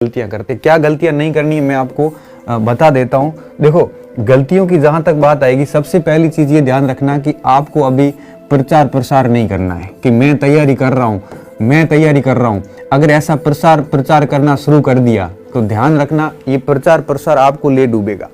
गलतियां करते। क्या गलतियां नहीं करनी है मैं आपको बता देता हूं। देखो, गलतियों की जहां तक बात आएगी, सबसे पहली चीज ये ध्यान रखना कि आपको अभी प्रचार प्रसार नहीं करना है कि मैं तैयारी कर रहा हूं। अगर ऐसा प्रचार करना शुरू कर दिया तो ध्यान रखना ये प्रचार प्रसार आपको ले डूबेगा।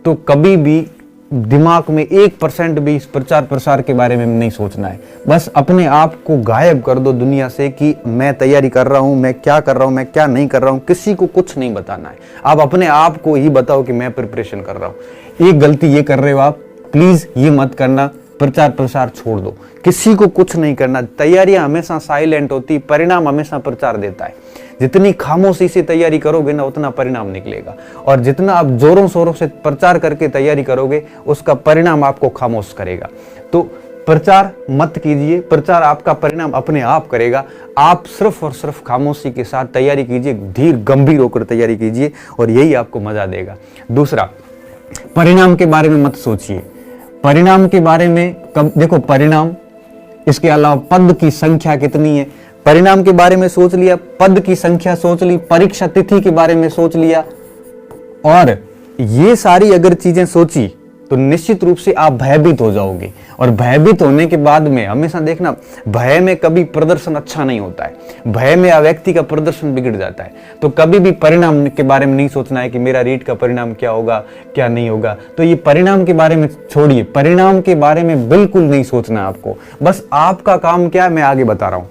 तो कभी भी दिमाग में 1% भी इस प्रचार प्रसार के बारे में नहीं सोचना है। बस अपने आप को गायब कर दो दुनिया से कि मैं तैयारी कर रहा हूं, मैं क्या कर रहा हूं, मैं क्या नहीं कर रहा हूं। किसी को कुछ नहीं बताना है, आप अपने आप को ही बताओ कि मैं प्रिपरेशन कर रहा हूं। एक गलती ये कर रहे हो आप, प्लीज ये मत करना। प्रचार प्रसार छोड़ दो, किसी को कुछ नहीं करना। तैयारियां हमेशा साइलेंट होती, परिणाम हमेशा प्रचार देता है। जितनी खामोशी से तैयारी करोगे ना, उतना परिणाम निकलेगा। और जितना आप जोरों शोरों से प्रचार करके तैयारी करोगे, उसका परिणाम आपको खामोश करेगा। तो प्रचार मत कीजिए, प्रचार आपका परिणाम अपने आप करेगा। आप सिर्फ और सिर्फ खामोशी के साथ तैयारी कीजिए, धीर गंभीर होकर तैयारी कीजिए, और यही आपको मजा देगा। दूसरा, परिणाम के बारे में मत सोचिए। परिणाम के बारे में देखो, परिणाम, इसके अलावा पद की संख्या कितनी है, परिणाम के बारे में सोच लिया, पद की संख्या सोच ली, परीक्षा तिथि के बारे में सोच लिया, और ये सारी अगर चीजें सोची तो निश्चित रूप से आप भयभीत हो जाओगे। और भयभीत होने के बाद में हमेशा देखना, भय में कभी प्रदर्शन अच्छा नहीं होता है। भय में व्यक्ति का प्रदर्शन बिगड़ जाता है। तो कभी भी परिणाम के बारे में नहीं सोचना है कि मेरा रीट का परिणाम क्या होगा, क्या नहीं होगा। तो ये परिणाम के बारे में छोड़िए, परिणाम के बारे में बिल्कुल नहीं सोचना आपको। बस आपका काम क्या है मैं आगे बता रहा हूं।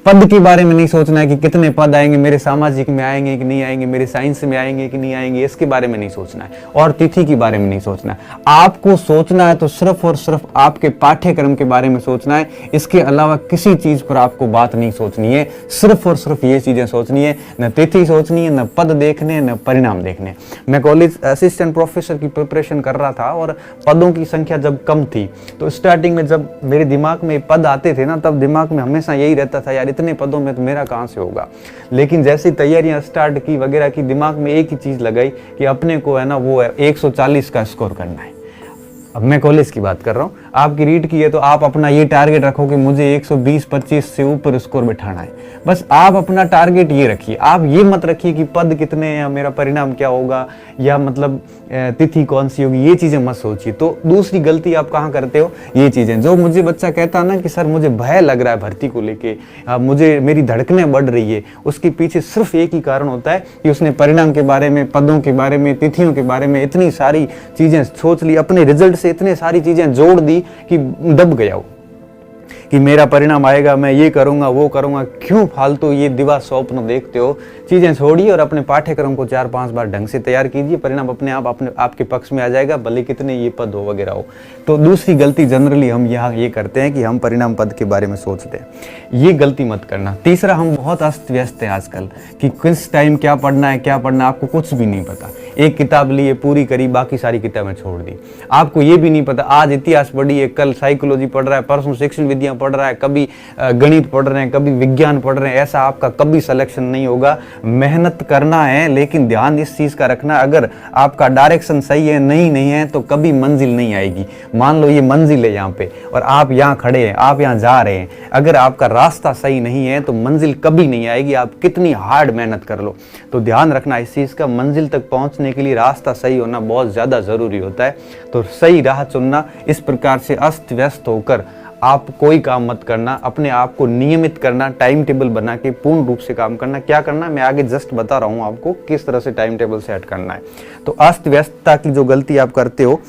पद के बारे में नहीं सोचना है कि कितने पद आएंगे, मेरे सामाजिक में आएंगे कि नहीं आएंगे, मेरे साइंस में आएंगे कि नहीं आएंगे, इसके बारे में नहीं सोचना है। और तिथि के बारे में नहीं सोचना है। आपको सोचना है तो सिर्फ और सिर्फ आपके पाठ्यक्रम के बारे में सोचना है। इसके अलावा किसी चीज पर आपको बात नहीं सोचनी है। सिर्फ और सिर्फ ये चीजें सोचनी है, न तिथि सोचनी है, न पद देखने, न परिणाम देखने। मैं कॉलेज असिस्टेंट प्रोफेसर की प्रिपरेशन कर रहा था, और पदों की संख्या जब कम थी तो स्टार्टिंग में जब मेरे दिमाग में पद आते थे ना, तब दिमाग में हमेशा यही रहता था, यार इतने पदों में तो मेरा कहां से होगा। लेकिन जैसी तैयारियां स्टार्ट की वगैरह की, दिमाग में एक ही चीज लगाई कि अपने को है ना वो 140 का स्कोर करना है। अब मैं कॉलेज की बात कर रहा हूं, आपकी रीट की है तो आप अपना ये टारगेट रखो कि मुझे 120-25 से ऊपर स्कोर बिठाना है। बस आप अपना टारगेट ये रखिए। आप ये मत रखिए कि पद कितने हैं, मेरा परिणाम क्या होगा, या मतलब तिथि कौन सी होगी, ये चीजें मत सोचिए। तो दूसरी गलती आप कहाँ करते हो, ये चीजें। जो मुझे बच्चा कहता है ना कि सर मुझे भय लग रहा है भर्ती को लेके, मुझे मेरी धड़कनें बढ़ रही है, उसके पीछे सिर्फ एक ही कारण होता है कि उसने परिणाम के बारे में, पदों के बारे में, तिथियों के बारे में इतनी सारी चीजें सोच ली, अपने रिजल्ट से इतने सारी चीजें जोड़ दी कि दब गया वो, कि मेरा परिणाम आएगा, मैं ये करूंगा, वो करूंगा। क्यों फालतू ये दिवा स्वप्न देखते हो। चीजें छोड़िए और अपने पाठ्यक्रम को 4-5 बार ढंग से तैयार कीजिए, परिणाम अपने आप आपके पक्ष में आ जाएगा, भले कितने ये पद हो वगैरह हो। तो दूसरी गलती जनरली हम यहाँ ये करते हैं कि हम परिणाम पद के बारे में सोचते हैं, ये गलती मत करना। तीसरा, हम बहुत अस्त व्यस्त हैं आजकल कि किस टाइम क्या पढ़ना है, क्या पढ़ना है, आपको कुछ भी नहीं पता। एक किताब ली है, पूरी करी, बाकी सारी किताबें छोड़ दी। आपको ये भी नहीं पता आज इतिहास पढ़ी है, कल साइकोलॉजी पढ़ रहा है, परसों शिक्षण विधियां पढ़ रहा है, कभी गणित पढ़ रहे हैं, कभी विज्ञान पढ़ रहे हैं। ऐसा आपका कभी सिलेक्शन नहीं होगा। मेहनत करना है, लेकिन ध्यान इस चीज का रखना, अगर आपका डायरेक्शन सही है, नहीं है तो कभी मंजिल नहीं आएगी। मान लो ये मंजिल है यहाँ पे और आप यहाँ खड़े हैं, आप यहाँ जा रहे हैं, अगर आपका रास्ता सही नहीं है तो मंजिल कभी नहीं आएगी, आप कितनी हार्ड मेहनत कर लो। तो ध्यान रखना इस चीज का, मंजिल तक पहुंचने के लिए रास्ता सही होना बहुत ज्यादा जरूरी होता है। तो सही राह चुनना। इस प्रकार से अस्त व्यस्त होकर आप कोई काम मत करना, अपने आप को नियमित करना, टाइम टेबल बना के पूर्ण रूप से काम करना। क्या करना मैं आगे जस्ट बता रहा हूं आपको किस तरह से टाइम टेबल सेट करना है। तो अस्त व्यस्तता की जो गलती आप करते हो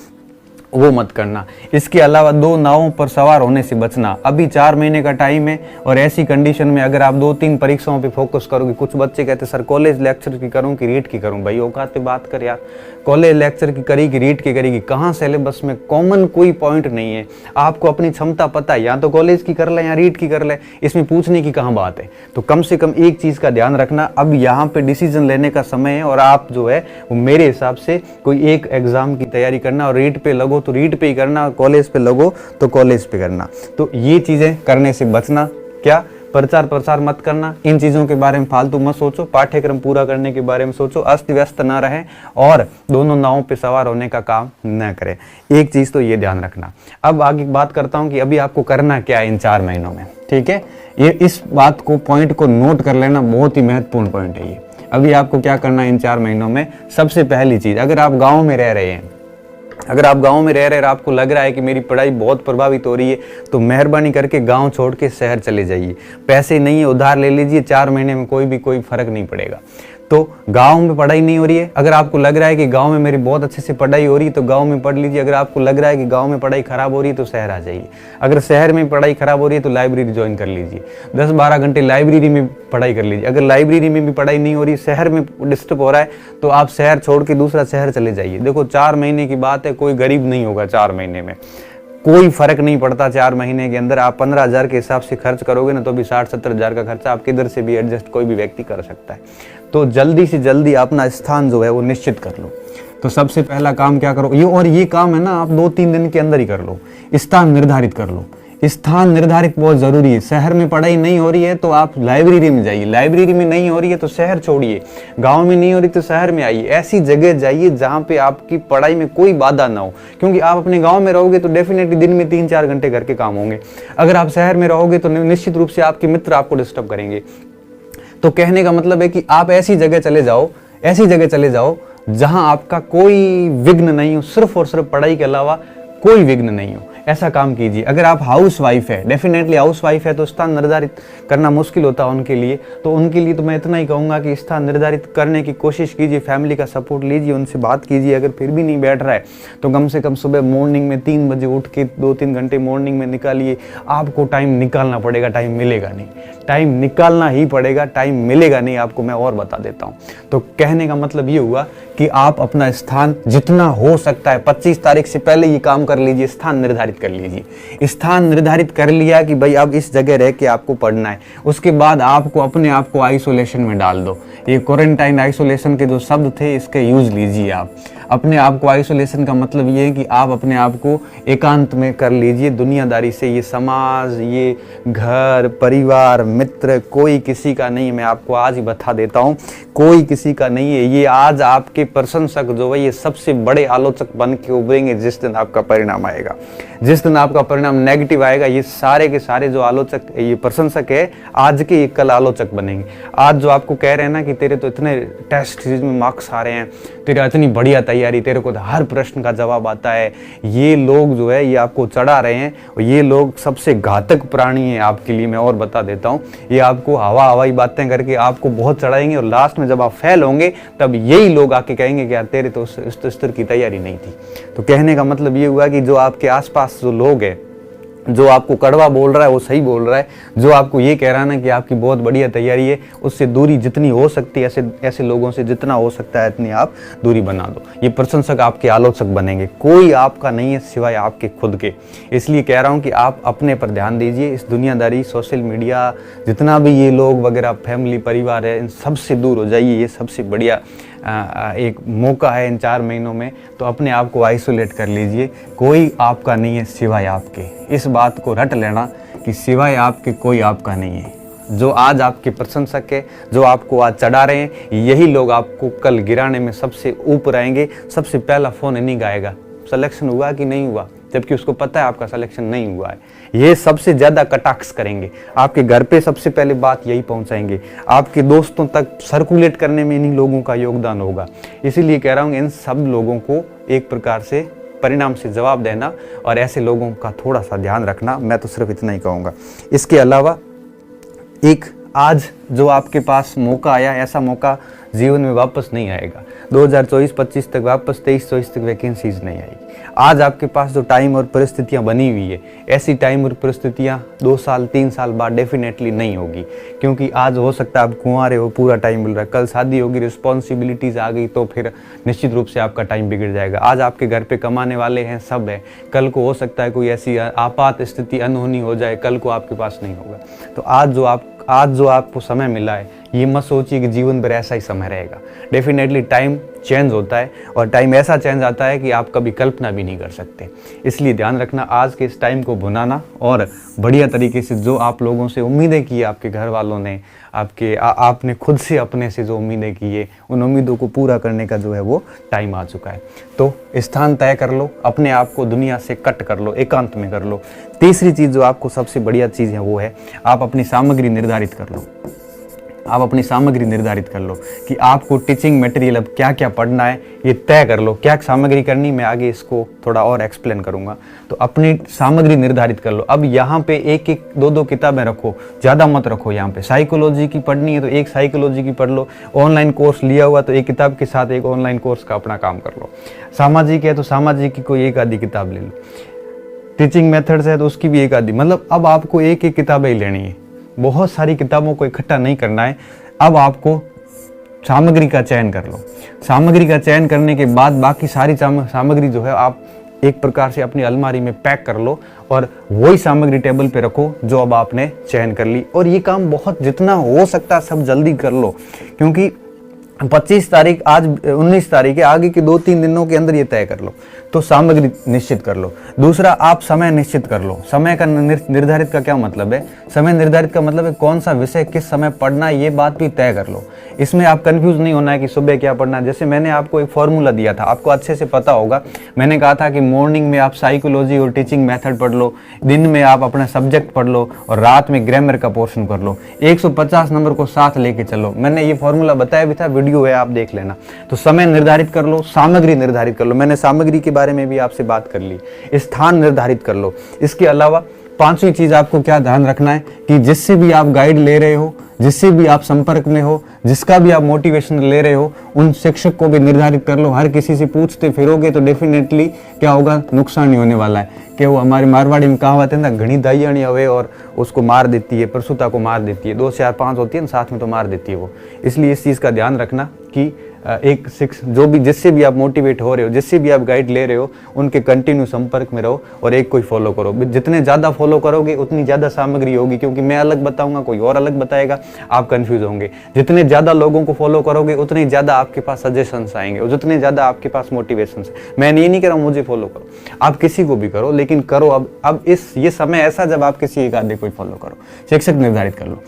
वो मत करना। इसके अलावा 2 नावों पर सवार होने से बचना। अभी 4 महीने का टाइम है, और ऐसी कंडीशन में अगर आप 2-3 परीक्षाओं पे फोकस करोगे, कुछ बच्चे कहते सर कॉलेज लेक्चर की करूं कि रीट की करूं। भाई औकात पे बात कर यार, कॉलेज लेक्चर की करी कि रीट की करेगी, कहाँ सिलेबस में कॉमन कोई पॉइंट नहीं है। आपको अपनी क्षमता पता है, या तो कॉलेज की कर ले या रीट की कर ले, इसमें पूछने की कहाँ बात है। तो कम से कम एक चीज का ध्यान रखना, अब यहाँ पे डिसीजन लेने का समय है, और आप जो है वो मेरे हिसाब से कोई एक एग्जाम की तैयारी करना, और रीट पे लगो तो रीट पे ही करना, कॉलेज पे लगो तो कॉलेज पे करना। तो ये चीजें करने से बचना। क्या प्रचार प्रसार मत करना, इन चीजों के बारे में फालतू मत सोचो, पाठ्यक्रम पूरा करने के बारे में सोचो, अस्त व्यस्त ना रहे और दोनों नावों पे सवार होने का काम न करें। एक चीज तो ये ध्यान रखना। अब आगे बात करता हूं कि अभी आपको करना क्या है इन 4 महीनों में, ठीक है। ये इस बात को, पॉइंट को नोट कर लेना, बहुत ही महत्वपूर्ण पॉइंट है ये। अभी आपको क्या करना है इन 4 महीनों में? सबसे पहली चीज, अगर आप गाँव में रह रहे हैं, अगर आप गांव में रह रहे हैं और आपको लग रहा है कि मेरी पढ़ाई बहुत प्रभावित हो रही है, तो मेहरबानी करके गांव छोड़ के शहर चले जाइए। पैसे नहीं है, उधार ले लीजिए, 4 महीने में कोई फर्क नहीं पड़ेगा। तो गांव में पढ़ाई नहीं हो रही है, अगर आपको लग रहा है कि गांव में मेरी बहुत अच्छे से पढ़ाई हो रही है तो गांव में पढ़ लीजिए। अगर आपको लग रहा है कि गांव में पढ़ाई खराब हो रही है तो शहर आ जाइए। अगर शहर में पढ़ाई खराब हो रही है तो लाइब्रेरी ज्वाइन कर लीजिए, 10-12 घंटे लाइब्रेरी में पढ़ाई कर लीजिए। अगर लाइब्रेरी में भी पढ़ाई नहीं हो रही, शहर में डिस्टर्ब हो रहा है, तो आप शहर छोड़ के दूसरा शहर चले जाइए। देखो 4 महीने की बात है, कोई गरीब नहीं होगा 4 महीने में, कोई फर्क नहीं पड़ता। 4 महीने के अंदर आप 15,000 के हिसाब से खर्च करोगे ना, तो भी 60-70 हज़ार का खर्चा आप किधर से भी एडजस्ट कोई भी व्यक्ति कर सकता है। तो जल्दी से जल्दी अपना स्थान जो है वो निश्चित कर लो। तो सबसे पहला काम क्या करो, ये काम है ना, आप 2-3 दिन के अंदर ही कर लो। स्थान निर्धारित कर लो, स्थान निर्धारित बहुत जरूरी है। शहर में पढ़ाई नहीं हो रही है तो आप लाइब्रेरी में जाइए, लाइब्रेरी में नहीं हो रही है तो शहर छोड़िए, गांव में नहीं हो रही तो शहर में आइए। ऐसी जगह जाइए जहां पे आपकी पढ़ाई में कोई बाधा ना हो, क्योंकि आप अपने गांव में रहोगे तो डेफिनेटली दिन में 3-4 घंटे घर के काम होंगे। अगर आप शहर में रहोगे तो निश्चित रूप से आपके मित्र आपको डिस्टर्ब करेंगे। तो कहने का मतलब है कि आप ऐसी जगह चले जाओ जहां आपका कोई विघ्न नहीं हो, सिर्फ और सिर्फ पढ़ाई के अलावा कोई विघ्न नहीं हो। ऐसा काम कीजिए। अगर आप हाउस वाइफ है, डेफिनेटली हाउस वाइफ है तो स्थान निर्धारित करना मुश्किल होता है उनके लिए, तो उनके लिए तो मैं इतना ही कहूँगा कि स्थान निर्धारित करने की कोशिश कीजिए, फैमिली का सपोर्ट लीजिए, उनसे बात कीजिए। अगर फिर भी नहीं बैठ रहा है तो कम से कम सुबह मॉर्निंग में 3 बजे उठ के 2-3 घंटे मॉर्निंग में निकालिए। आपको टाइम निकालना पड़ेगा, टाइम मिलेगा नहीं, टाइम निकालना ही पड़ेगा, टाइम मिलेगा नहीं आपको, मैं और बता देता हूँ। तो कहने का मतलब ये हुआ कि आप अपना स्थान जितना हो सकता है 25 तारीख से पहले ये काम कर लीजिए, स्थान निर्धारित कर लीजिए। स्थान निर्धारित कर लिया कि भाई अब इस जगह रह के आपको पढ़ना है, उसके बाद आपको अपने आप को आइसोलेशन में डाल दो। ये क्वारंटाइन आइसोलेशन के जो शब्द थे इसके यूज लीजिए। आप अपने आप को, आइसोलेशन का मतलब ये है कि आप अपने आप को एकांत में कर लीजिए दुनियादारी से। ये समाज, ये घर परिवार मित्र कोई किसी का नहीं है, मैं आपको आज ही बता देता हूँ, कोई किसी का नहीं है। ये आज आपके प्रशंसक जो है ये सबसे बड़े आलोचक बन के उभरेंगे जिस दिन आपका परिणाम आएगा। जिस दिन आपका परिणाम नेगेटिव आएगा, ये सारे के सारे जो आलोचक, ये प्रशंसक है आज के, ये कल आलोचक बनेंगे। आज जो आपको कह रहे हैं ना कि तेरे तो इतने टेस्ट सीरीज में मार्क्स आ रहे हैं, तेरा इतनी बढ़िया तैयारी, तेरे को तो हर प्रश्न का जवाब आता है, ये लोग जो है ये आपको चढ़ा रहे हैं। और ये लोग सबसे घातक प्राणी है आपके लिए, मैं और बता देता हूँ। ये आपको हवाई बातें करके आपको बहुत चढ़ाएंगे और लास्ट में जब आप फेल होंगे तब यही लोग आके कहेंगे कि यार तेरे तो उस स्तर की तैयारी नहीं थी। तो कहने का मतलब ये हुआ कि जो आपके आसपास जो लोग हैं, जो आपको कड़वा बोल रहा है वो सही बोल रहा है, जो आपको ये कह रहा है ना कि आपकी बहुत बढ़िया तैयारी है, उससे दूरी जितनी हो सकती है, ऐसे लोगों से जितना हो सकता है इतनी आप दूरी बना दो। ये प्रशंसक आपके आलोचक बनेंगे, कोई आपका नहीं है सिवाय आपके खुद के। इसलिए कह रहा हूँ कि आप अपने पर ध्यान दीजिए। इस दुनियादारी, सोशल मीडिया, जितना भी ये लोग वगैरह, फैमिली परिवार है, इन सबसे दूर हो जाइए। ये सबसे बढ़िया एक मौका है इन 4 महीनों में, तो अपने आप को आइसोलेट कर लीजिए। कोई आपका नहीं है सिवाय आपके। इस बात को रट लेना कि सिवाय आपके कोई आपका नहीं है। जो आज आपके प्रशंसक है, जो आपको आज चढ़ा रहे हैं, यही लोग आपको कल गिराने में सबसे ऊपर आएंगे। सबसे पहला फोन इन्हीं का आएगा, सिलेक्शन हुआ कि नहीं हुआ, जबकि उसको पता है आपका सिलेक्शन नहीं हुआ है। ये सबसे ज्यादा कटाक्ष करेंगे, आपके घर पे सबसे पहले बात यही पहुंचाएंगे, आपके दोस्तों तक सर्कुलेट करने में इन्हीं लोगों का योगदान होगा। इसीलिए कह रहा हूँ इन सब लोगों को एक प्रकार से परिणाम से जवाब देना और ऐसे लोगों का थोड़ा सा ध्यान रखना। मैं तो सिर्फ इतना ही कहूँगा। इसके अलावा एक आज जो आपके पास मौका आया, ऐसा मौका जीवन में वापस नहीं आएगा। 2024-25 तक वापस 23-24 तक वैकेंसीज नहीं आएगी। आज आपके पास जो टाइम और परिस्थितियां बनी हुई है, ऐसी टाइम और परिस्थितियां 2 साल 3 साल बाद डेफिनेटली नहीं होगी। क्योंकि आज हो सकता है आप कुंवारे हो, पूरा टाइम मिल रहा है, कल शादी होगी, रिस्पॉन्सिबिलिटीज आ गई तो फिर निश्चित रूप से आपका टाइम बिगड़ जाएगा। आज आपके घर पे कमाने वाले हैं, सब है, कल को हो सकता है कोई ऐसी आपात स्थिति अनहोनी हो जाए, कल को आपके पास नहीं होगा। तो आज जो आपको समय मिला है, ये मत सोचिए कि जीवन भर ऐसा ही समय रहेगा। डेफिनेटली टाइम चेंज होता है और टाइम ऐसा चेंज आता है कि आप कभी कल्पना भी नहीं कर सकते। इसलिए ध्यान रखना, आज के इस टाइम को भुनाना और बढ़िया तरीके से जो आप लोगों से उम्मीदें की, आपके घर वालों ने, आपने खुद से अपने से जो उम्मीदें की है, उन उम्मीदों को पूरा करने का जो है वो टाइम आ चुका है। तो स्थान तय कर लो, अपने आप को दुनिया से कट कर लो, एकांत में कर लो। तीसरी चीज़ जो आपको सबसे बढ़िया चीज़ है वो है आप अपनी सामग्री निर्धारित कर लो। आप अपनी सामग्री निर्धारित कर लो कि आपको टीचिंग मटेरियल अब क्या क्या पढ़ना है, ये तय कर लो क्या सामग्री करनी। मैं आगे इसको थोड़ा और एक्सप्लेन करूंगा। तो अपनी सामग्री निर्धारित कर लो। अब यहाँ पे एक एक दो दो किताबें रखो, ज़्यादा मत रखो। यहाँ पे साइकोलॉजी की पढ़नी है तो एक साइकोलॉजी की पढ़ लो, ऑनलाइन कोर्स लिया हुआ तो एक किताब के साथ एक ऑनलाइन कोर्स का अपना काम कर लो। सामाजिक है तो सामाजिक की कोई एक आधी किताब ले लो, टीचिंग मेथड्स है तो उसकी भी एक आधी। मतलब अब आपको एक एक किताबें ही लेनी है, बहुत सारी किताबों को इकट्ठा नहीं करना है। अब आपको सामग्री का चयन कर लो। सामग्री का चयन करने के बाद बाकी सारी सामग्री जो है आप एक प्रकार से अपनी अलमारी में पैक कर लो और वही सामग्री टेबल पे रखो जो अब आपने चयन कर ली। और ये काम बहुत जितना हो सकता है सब जल्दी कर लो, क्योंकि 25 तारीख, आज 19 तारीख है, आगे के 2-3 दिनों के अंदर ये तय कर लो। तो सामग्री निश्चित कर लो। दूसरा, आप समय निश्चित कर लो। समय का निर्धारित का क्या मतलब है? समय निर्धारित का मतलब है कौन सा विषय किस समय पढ़ना है, ये बात भी तय कर लो। इसमें आप कंफ्यूज नहीं होना है कि सुबह क्या पढ़ना है। जैसे मैंने आपको एक फॉर्मूला दिया था, आपको अच्छे से पता होगा। मैंने कहा था कि मॉर्निंग में आप साइकोलॉजी और टीचिंग मेथड पढ़ लो, दिन में आप अपना सब्जेक्ट पढ़ लो और रात में ग्रामर का पोर्शन कर लो। 150 नंबर को साथ लेके चलो। मैंने ये फॉर्मूला बताया भी था, वीडियो है, आप देख लेना। तो समय निर्धारित कर लो, सामग्री निर्धारित कर लो। मैंने सामग्री के बारे में भी आपसे बात कर ली। स्थान निर्धारित कर लो। इसके अलावा 5वीं चीज आपको क्या ध्यान रखना है कि जिससे भी आप गाइड ले रहे हो, जिससे भी आप संपर्क में हो, जिसका भी आप मोटिवेशन ले रहे हो, उन शिक्षक को भी निर्धारित कर लो। हर किसी से पूछते फिरोगे तो डेफिनेटली क्या होगा, नुकसान ही होने वाला है। कि वो हमारे मारवाड़ी में कहावत है ना, घनी दाइयाणी हवे और उसको मार देती है, प्रसूता को मार देती है। 2 4 5 होती है ना, साथ में तो मार देती है वो। इसलिए इस चीज़ का ध्यान रखना कि एक जो भी जिससे भी आप मोटिवेट हो रहे हो, जिससे भी आप गाइड ले रहे हो, उनके कंटिन्यू संपर्क में रहो और एक कोई फॉलो करो। जितने ज़्यादा फॉलो करोगे उतनी ज़्यादा सामग्री होगी, क्योंकि मैं अलग बताऊंगा, कोई और अलग बताएगा, आप कंफ्यूज होंगे। जितने ज़्यादा लोगों को फॉलो करोगे उतने ज़्यादा आपके पास सजेशंस आएंगे और जितने ज़्यादा आपके पास मोटिवेशन है। मैं ये नहीं कह रहा हूँ मुझे फॉलो करो, आप किसी को भी करो, लेकिन करो अब ये समय ऐसा जब आप किसी एक आधे को फॉलो करो। शिक्षक निर्धारित कर लो।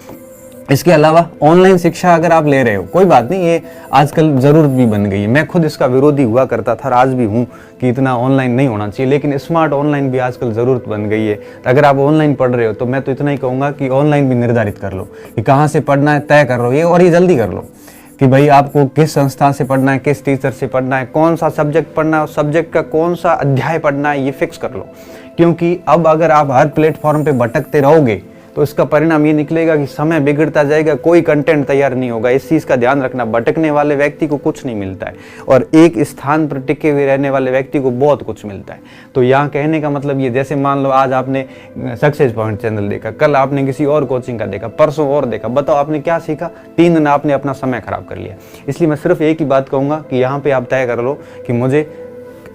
इसके अलावा ऑनलाइन शिक्षा अगर आप ले रहे हो, कोई बात नहीं, ये आजकल ज़रूरत भी बन गई है। मैं खुद इसका विरोधी हुआ करता था, आज भी हूँ कि इतना ऑनलाइन नहीं होना चाहिए, लेकिन स्मार्ट ऑनलाइन भी आजकल ज़रूरत बन गई है। अगर आप ऑनलाइन पढ़ रहे हो तो मैं तो इतना ही कहूँगा कि ऑनलाइन भी निर्धारित कर लो कि कहाँ से पढ़ना है, तय कर लो ये, और ये जल्दी कर लो कि भाई आपको किस संस्था से पढ़ना है, किस टीचर से पढ़ना है, कौन सा सब्जेक्ट पढ़ना है और सब्जेक्ट का कौन सा अध्याय पढ़ना है, ये फिक्स कर लो। क्योंकि अब अगर आप हर प्लेटफॉर्म पे भटकते रहोगे तो इसका परिणाम ये निकलेगा कि समय बिगड़ता जाएगा, कोई कंटेंट तैयार नहीं होगा। इस चीज़ का ध्यान रखना। भटकने वाले व्यक्ति को कुछ नहीं मिलता है और एक स्थान पर टिके हुए रहने वाले व्यक्ति को बहुत कुछ मिलता है। तो यहाँ कहने का मतलब ये, जैसे मान लो आज आपने सक्सेस पॉइंट चैनल देखा, कल आपने किसी और कोचिंग का देखा, परसों और देखा, बताओ आपने क्या सीखा? 3 दिन आपने अपना समय खराब कर लिया। इसलिए मैं सिर्फ एक ही बात कहूँगा कि यहाँ पर आप तय कर लो कि मुझे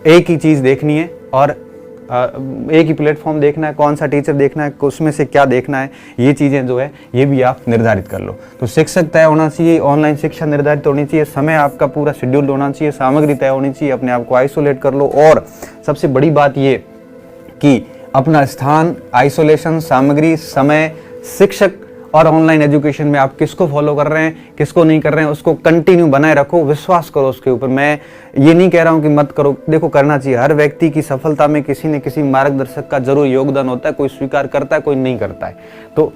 एक ही चीज़ देखनी है और एक ही प्लेटफॉर्म देखना है, कौन सा टीचर देखना है, उसमें से क्या देखना है, ये चीज़ें जो है ये भी आप निर्धारित कर लो। तो शिक्षक तय होना चाहिए, ऑनलाइन शिक्षा निर्धारित होनी चाहिए, समय आपका पूरा शेड्यूल होना चाहिए, सामग्री तय होनी चाहिए, अपने आप को आइसोलेट कर लो। और सबसे बड़ी बात ये कि अपना स्थान, आइसोलेशन, सामग्री, समय, शिक्षक और ऑनलाइन एजुकेशन में आप किसको फॉलो कर रहे हैं, किसको नहीं कर रहे हैं, उसको कंटिन्यू बनाए रखो, विश्वास करो उसके ऊपर। मैं ये नहीं कह रहा हूँ कि मत करो, देखो करना चाहिए। हर व्यक्ति की सफलता में किसी न किसी मार्गदर्शक का जरूर योगदान होता है, कोई स्वीकार करता है, कोई नहीं करता है। तो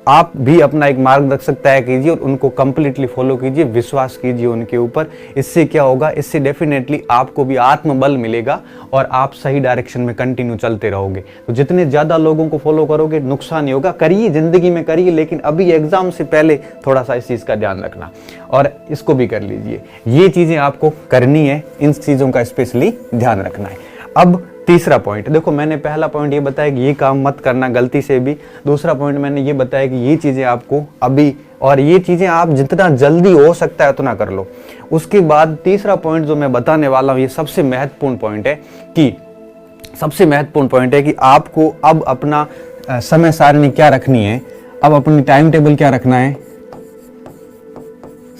आप भी अपना एक मार्गदर्शक तय कीजिए और उनको कंप्लीटली फॉलो कीजिए, विश्वास कीजिए उनके ऊपर। इससे क्या होगा, इससे डेफिनेटली आपको भी आत्मबल मिलेगा और आप सही डायरेक्शन में कंटिन्यू चलते रहोगे। तो जितने ज़्यादा लोगों को फॉलो करोगे नुकसान नहीं होगा। करिए, जिंदगी में करिए, लेकिन अभी एग्जाम से पहले थोड़ा सा इस चीज़ का ध्यान रखना और इसको भी कर लीजिए। ये चीज़ें आपको करनी है, इन चीज़ों का स्पेशली ध्यान रखना है। अब तीसरा पॉइंट देखो, मैंने पहला पॉइंट ये बताया कि ये काम मत करना गलती से भी। दूसरा पॉइंट मैंने ये बताया कि ये चीज़ें आपको अभी, और ये चीज़ें आप जितना जल्दी हो सकता है उतना कर लो। उसके बाद तीसरा पॉइंट जो मैं बताने वाला हूँ, ये सबसे महत्वपूर्ण पॉइंट है कि आपको अब अपना समय सारणी क्या रखनी है, अब अपनी टाइम टेबल क्या रखना है,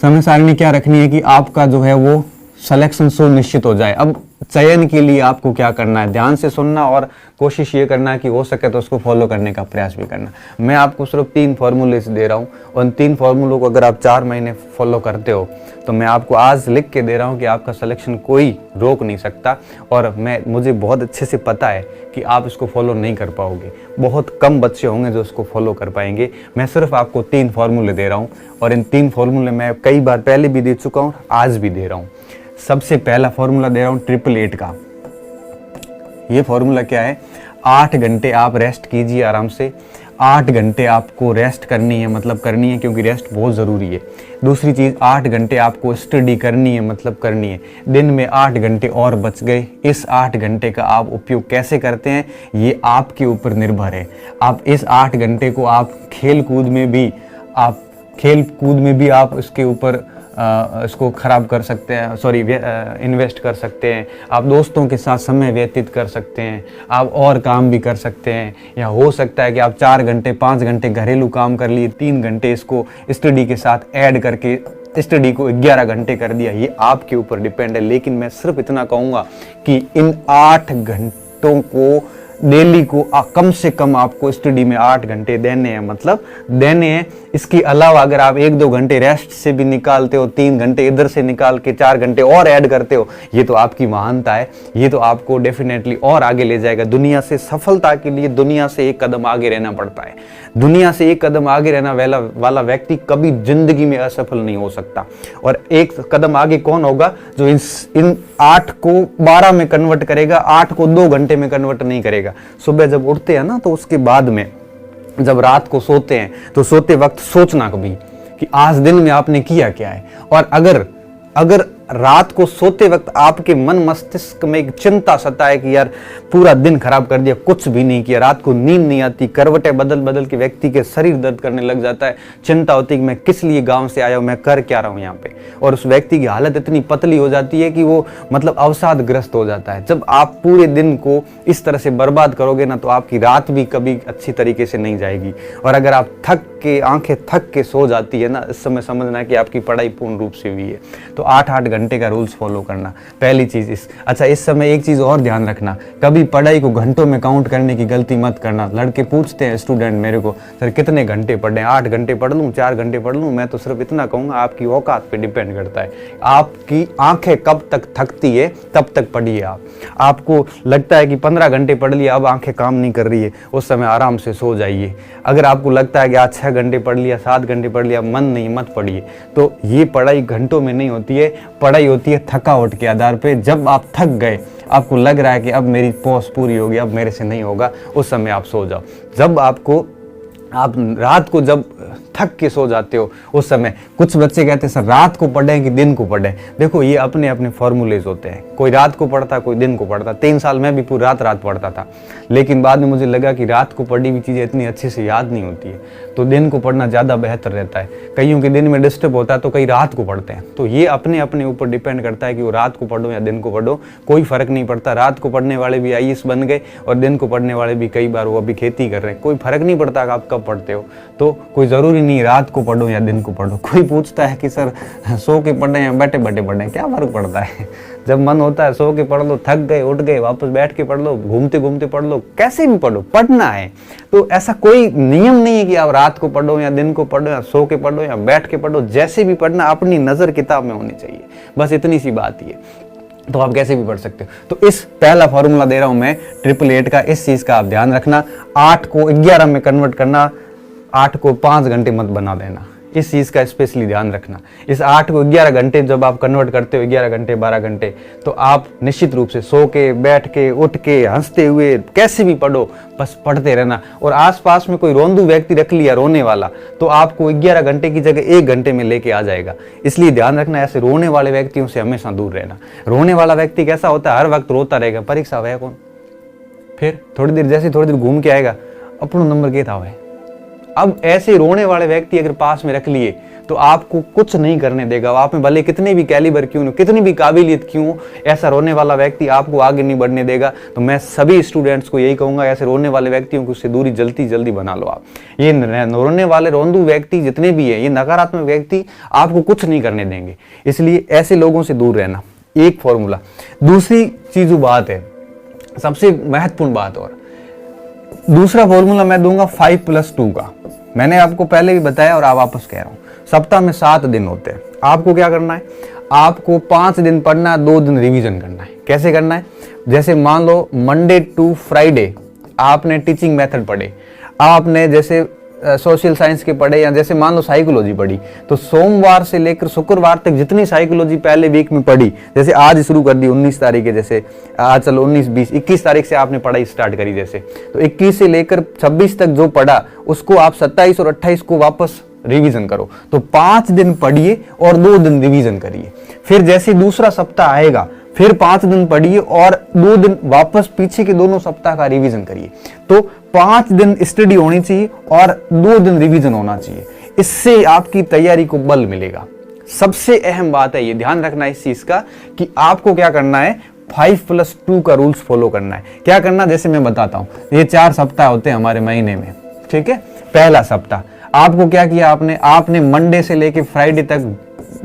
समय सारणी क्या रखनी है कि आपका जो है वो सिलेक्शन सुनिश्चित हो जाए। अब चयन के लिए आपको क्या करना है, ध्यान से सुनना और कोशिश ये करना है कि हो सके तो उसको फॉलो करने का प्रयास भी करना। मैं आपको सिर्फ 3 फॉर्मूले दे रहा हूँ, उन 3 फॉर्मूलों को अगर आप 4 महीने फॉलो करते हो तो मैं आपको आज लिख के दे रहा हूँ कि आपका सिलेक्शन कोई रोक नहीं सकता। और मुझे बहुत अच्छे से पता है कि आप इसको फॉलो नहीं कर पाओगे, बहुत कम बच्चे होंगे जो इसको फॉलो कर पाएंगे। मैं सिर्फ आपको 3 फॉर्मूले दे रहा हूँ और इन 3 फॉर्मूले मैं कई बार पहले भी दे चुका हूँ, आज भी दे रहा हूँ। सबसे पहला फॉर्मूला दे रहा हूँ 888 का। ये फॉर्मूला क्या है, 8 घंटे आप रेस्ट कीजिए आराम से। 8 घंटे आपको रेस्ट करनी है, मतलब करनी है, क्योंकि रेस्ट बहुत ज़रूरी है। दूसरी चीज़, 8 घंटे आपको स्टडी करनी है, मतलब करनी है। दिन में 8 घंटे और बच गए, इस 8 घंटे का आप उपयोग कैसे करते हैं ये आपके ऊपर निर्भर है। आप इस 8 घंटे को आप खेल कूद में भी आप इसके ऊपर इसको खराब कर सकते हैं, सॉरी इन्वेस्ट कर सकते हैं। आप दोस्तों के साथ समय व्यतीत कर सकते हैं, आप और काम भी कर सकते हैं, या हो सकता है कि आप 4 घंटे 5 घंटे घरेलू काम कर लिए, 3 घंटे इसको स्टडी के साथ ऐड करके स्टडी को 11 घंटे कर दिया। ये आपके ऊपर डिपेंड है। लेकिन मैं सिर्फ इतना कहूँगा कि इन 8 घंटों को डेली को कम से कम आपको स्टडी में 8 घंटे देने हैं, मतलब देने हैं। इसके अलावा अगर आप 1-2 घंटे रेस्ट से भी निकालते हो, 3 घंटे इधर से निकाल के 4 घंटे और ऐड करते हो, ये तो आपकी महानता है। ये तो आपको डेफिनेटली और आगे ले जाएगा। दुनिया से सफलता के लिए दुनिया से एक कदम आगे रहना पड़ता है। दुनिया से एक कदम आगे रहना वाला व्यक्ति कभी जिंदगी में असफल नहीं हो सकता। और एक कदम आगे कौन होगा, जो इन 8 को 12 में कन्वर्ट करेगा, 8 को 2 घंटे में कन्वर्ट नहीं करेगा। सुबह जब उठते हैं ना, तो उसके बाद में जब रात को सोते हैं तो सोते वक्त सोचना कभी कि आज दिन में आपने किया क्या है। और अगर रात को सोते वक्त आपके मन मस्तिष्क में एक चिंता सताए कि यार पूरा दिन खराब कर दिया, कुछ भी नहीं किया, रात को नींद नहीं आती, करवटें बदल बदल के व्यक्ति के शरीर दर्द करने लग जाता है, चिंता होती है कि मैं किस लिए गांव से आया हूं, मैं कर क्या रहा हूं यहाँ पे। और उस व्यक्ति की हालत इतनी पतली हो जाती है कि वो मतलब अवसादग्रस्त हो जाता है। जब आप पूरे दिन को इस तरह से बर्बाद करोगे ना, तो आपकी रात भी कभी अच्छी तरीके से नहीं जाएगी। और अगर आप आंखें थक के सो जाती है ना, इस समय समझना कि आपकी पढ़ाई पूर्ण रूप से हुई है। तो 8-8 घंटे का रूल्स फॉलो करना पहली चीज। इस समय एक चीज और ध्यान रखना, कभी पढ़ाई को घंटों में काउंट करने की गलती मत करना। लड़के पूछते हैं स्टूडेंट मेरे को, सर कितने घंटे पढ़े, 8 घंटे पढ़ लूं, 4 घंटे पढ़ लूं। मैं तो सिर्फ इतना कहूंगा, आपकी औकात पे डिपेंड करता है। आपकी आंखें कब तक थकती है तब तक पढ़िए। आपको लगता है कि 15 घंटे पढ़ लिया, अब आंखें काम नहीं कर रही है, उस समय आराम से सो जाइए। अगर आपको लगता है कि आज 6 घंटे पढ़ लिया, 7 घंटे पढ़ लिया, मन नहीं, मत पढ़िए। तो ये पढ़ाई घंटों में नहीं होती है, पढ़ाई होती है थकावट के आधार पे। जब आप थक गए, आपको लग रहा है कि अब मेरी पॉज पूरी होगी, अब मेरे से नहीं होगा, उस समय आप सो जाओ। जब आप रात को जब थक के सो जाते हो, उस समय कुछ बच्चे कहते हैं सर रात को पढ़ें कि दिन को पढ़ें। देखो ये अपने अपने फॉर्मूलेज होते हैं, कोई रात को पढ़ता, कोई दिन को पढ़ता। 3 साल मैं भी पूरी रात पढ़ता था, लेकिन बाद में मुझे लगा कि रात को पढ़ी हुई चीज़ें इतनी अच्छे से याद नहीं होती है, तो दिन को पढ़ना ज़्यादा बेहतर रहता है। कईयों के दिन में डिस्टर्ब होता है तो कई रात को पढ़ते हैं। तो ये अपने अपने ऊपर डिपेंड करता है कि वो रात को पढ़ो या दिन को पढ़ो, कोई फर्क नहीं पड़ता। रात को पढ़ने वाले भी IAS बन गए और दिन को पढ़ने वाले भी कई बार वो अभी खेती कर रहे हैं, कोई फर्क नहीं पड़ता आप कब पढ़ते हो। तो कोई ज़रूरी नहीं रात को पढ़ो या दिन को पढ़ो। कोई पूछता है कि सर सो के पढ़ें या बैठे बैठे पढ़ें, क्या फ़र्क पड़ता है। जब मन होता है सो के पढ़ लो, थक गए उठ गए, वापस बैठ के पढ़ लो, घूमते घूमते पढ़ लो, कैसे भी पढ़ो, पढ़ना है। तो ऐसा कोई नियम नहीं है कि आप रात को पढ़ो या दिन को पढ़ो या सो के पढ़ो या बैठ के पढ़ो, जैसे भी पढ़ना अपनी नज़र किताब में होनी चाहिए, बस इतनी सी बात ही है। तो आप कैसे भी पढ़ सकते हो। तो इस पहला फॉर्मूला दे रहा हूं मैं 888 का, इस चीज़ का आप ध्यान रखना। 8 को 11 में कन्वर्ट करना, 8 को 5 घंटे मत बना देना, इस चीज़ का स्पेशली ध्यान रखना। इस 8 को 11 घंटे जब आप कन्वर्ट करते हो, 11 घंटे 12 घंटे, तो आप निश्चित रूप से सो के बैठ के उठ के हंसते हुए कैसे भी पढ़ो, बस पढ़ते रहना। और आसपास में कोई रोंदू व्यक्ति रख लिया रोने वाला, तो आपको 11 घंटे की जगह 1 घंटे में लेके आ जाएगा। इसलिए ध्यान रखना, ऐसे रोने वाले व्यक्तियों से हमेशा दूर रहना। रोने वाला व्यक्ति कैसा होता है, हर वक्त रोता रहेगा, परीक्षा हुआ कौन, फिर थोड़ी देर घूम के आएगा, अपना नंबर क्या था हुआ। अब ऐसे रोने वाले व्यक्ति अगर पास में रख लिए तो आपको कुछ नहीं करने देगा। आप में भले कितने भी कैलिबर क्यों, कितनी भी काबिलियत क्यों, ऐसा रोने वाला व्यक्ति आपको आगे नहीं बढ़ने देगा। तो मैं सभी स्टूडेंट्स को यही कहूंगा, ऐसे रोने वाले व्यक्तियों को उससे दूरी जल्दी जल्दी बना लो आप। ये रोने वाले रोंदू व्यक्ति जितने भी है, ये नकारात्मक व्यक्ति आपको कुछ नहीं करने देंगे, इसलिए ऐसे लोगों से दूर रहना। एक फॉर्मूला। दूसरी चीज बात है, सबसे महत्वपूर्ण बात, और दूसरा फॉर्मूला मैं दूंगा 5+2 का। मैंने आपको पहले भी बताया और आप वापस कह रहा हूं, सप्ताह में 7 दिन होते हैं। आपको क्या करना है, आपको 5 दिन पढ़ना है, 2 दिन रिवीजन करना है। कैसे करना है, जैसे मान लो मंडे टू फ्राइडे आपने टीचिंग मेथड पढ़े, आपने जैसे सोशल साइंस के पढ़े, या जैसे मान लो साइकोलॉजी पढ़ी, तो सोमवार से लेकर शुक्रवार तक जितनी साइकोलॉजी पहले वीक में पढ़ी, जैसे आज शुरू कर दी 19 तारीख है, जैसे आज चलो 19, 20, 21 तारीख से आपने पढ़ाई स्टार्ट करी, जैसे तो 21 से लेकर 26 तक जो पढ़ा उसको आप 27 और 28 को वापस रिवीजन करो। तो 5 दिन पढ़िए और 2 दिन रिवीजन करिए। फिर जैसे दूसरा सप्ताह आएगा फिर 5 दिन पढ़िए और 2 दिन वापस पीछे के दोनों सप्ताह का रिवीजन करिए। तो 5 दिन स्टडी होनी चाहिए और 2 दिन रिवीजन होना चाहिए। इससे आपकी तैयारी को बल मिलेगा। सबसे अहम बात है, ये ध्यान रखना इस चीज का कि आपको क्या करना है, 5+2 का रूल्स फॉलो करना है। क्या करना, जैसे मैं बताता हूं, ये 4 सप्ताह होते हैं हमारे महीने में, ठीक है। पहला सप्ताह आपको क्या किया, आपने मंडे से लेके फ्राइडे तक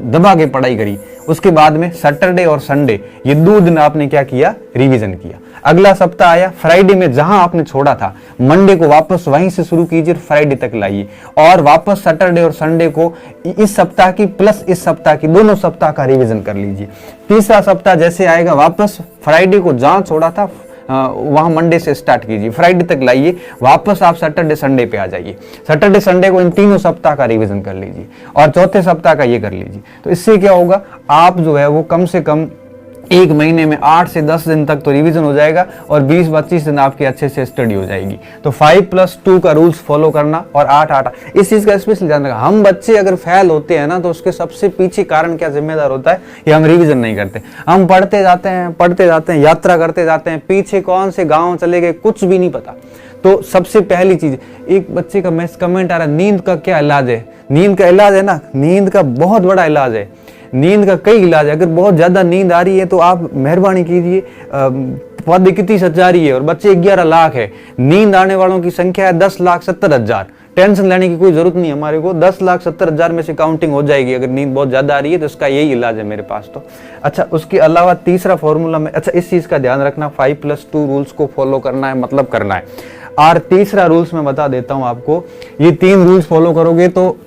दबा के पढ़ाई करी। उसके बाद में सैटरडे और संडे ये 2 दिन आपने क्या किया, रिवीजन किया। अगला सप्ताह आया, फ्राइडे में जहां आपने छोड़ा था मंडे को वापस वहीं से शुरू कीजिए, फ्राइडे तक लाइए, और वापस सैटरडे और संडे को इस सप्ताह की प्लस इस सप्ताह की दोनों सप्ताह का रिवीजन कर लीजिए। तीसरा सप्ताह जैसे आएगा, वापस फ्राइडे को जहां छोड़ा था वहां मंडे से स्टार्ट कीजिए, फ्राइडे तक लाइए, वापस आप सैटरडे संडे पे आ जाइए। सैटरडे संडे को इन तीनों सप्ताह का रिवीजन कर लीजिए और चौथे सप्ताह का ये कर लीजिए। तो इससे क्या होगा, आप जो है वो कम से कम एक महीने में 8 से 10 दिन तक तो रिवीजन हो जाएगा और 20-25 दिन आपकी अच्छे से स्टडी हो जाएगी। तो 5+2 का रूल्स फॉलो करना और 8-8 इस चीज का स्पेशली ध्यान रखना। हम बच्चे अगर फेल होते हैं ना, तो उसके सबसे पीछे कारण क्या जिम्मेदार होता है, ये हम रिवीजन नहीं करते। हम पढ़ते जाते हैं, यात्रा करते जाते हैं, पीछे कौन से गाँव चले गए कुछ भी नहीं पता। तो सबसे पहली चीज, एक बच्चे का मैसेज कमेंट आ रहा है, नींद का क्या इलाज है। नींद का इलाज है ना, नींद का बहुत बड़ा इलाज है। नींद का कई इलाज है। अगर बहुत ज्यादा नींद आ रही है तो आप मेहरबानी कीजिए, पद 31,000 ही है और बच्चे 11 लाख है। नींद आने वालों की संख्या है 10,70,000। टेंशन लेने की कोई जरूरत नहीं हमारे को, 10,70,000 में से काउंटिंग हो जाएगी। अगर नींद बहुत ज्यादा आ रही है तो इसका यही इलाज है मेरे पास। तो अच्छा, उसके अलावा तीसरा फॉर्मूला में, अच्छा इस चीज का ध्यान रखना, 5+2 रूल्स को फॉलो करना है, मतलब करना है। और तीसरा रूल्स मैं बता देता हूं आपको, ये 3 रूल्स फॉलो करोगे तो